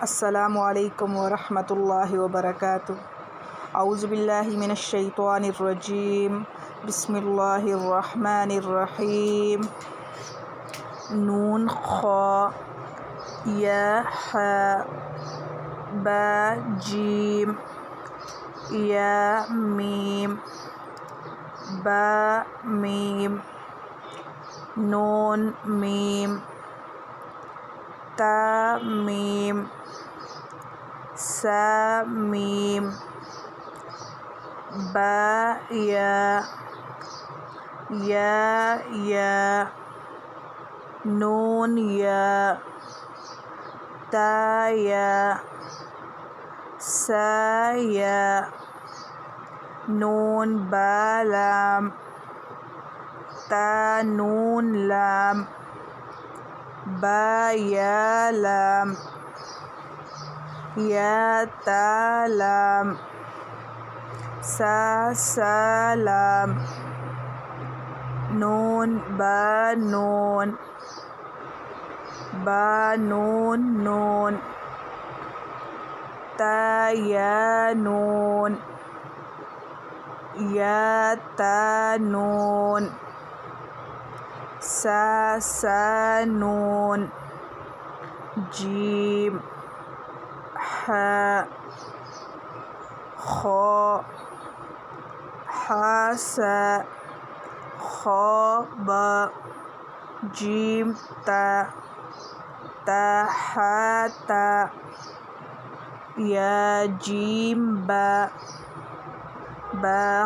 अस्सलामु अलैकुम वरहमतुल्लाहि वबरकातुहू। औज़ु बिल्लाहि मिनश शैतानिर रजीम। बिस्मिल्लाहिर रहमानिर रहीम। नून ख़ा या हा बा जीम या मीम बा मीम नून मीम ता मीम सा मीम बा या नून या ता या सा या नून बा लाम ता नून लाम बा या लाम या ता लाम सा लाम नून बा नून नून ता या नून या ता नून सा नून जीम हा खा सा खा बा जीम ता हा ता या जीम बा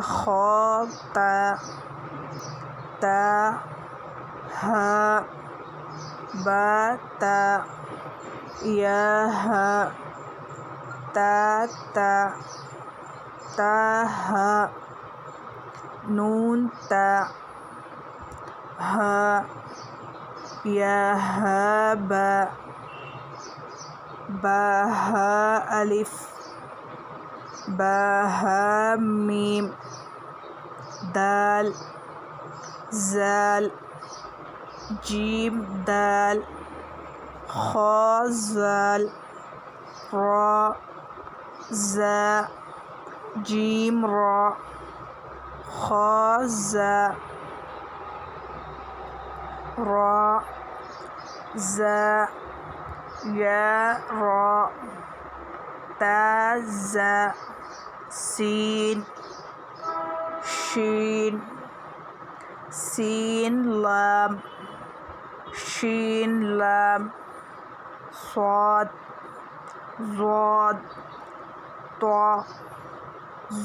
खा ता हा बा ता या हा ता हा नून ता हा या हा बा हा अलिफ बा हा मीम दाल ज़ाल जीम दाल खा ज़ाल रा ज़ा जीम रा खा ज़ा रा ज़ा या रा ता ज़ा सीन शीन लाम स्वाद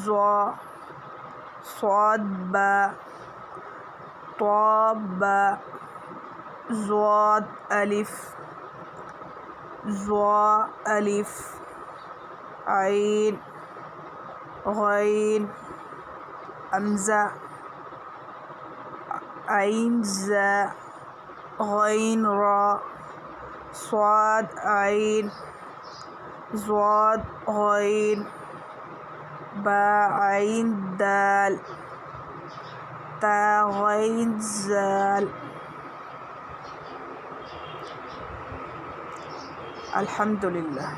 ज़ा स्वाद बा ज़ाद अलिफ आइन गैन हमज़ा आइन ज़ा गैन रा स्वाद आइन ज़ाद गैन बा आइन दाल ता गैन ज़ाल। अल्हम्दुलिल्लाह।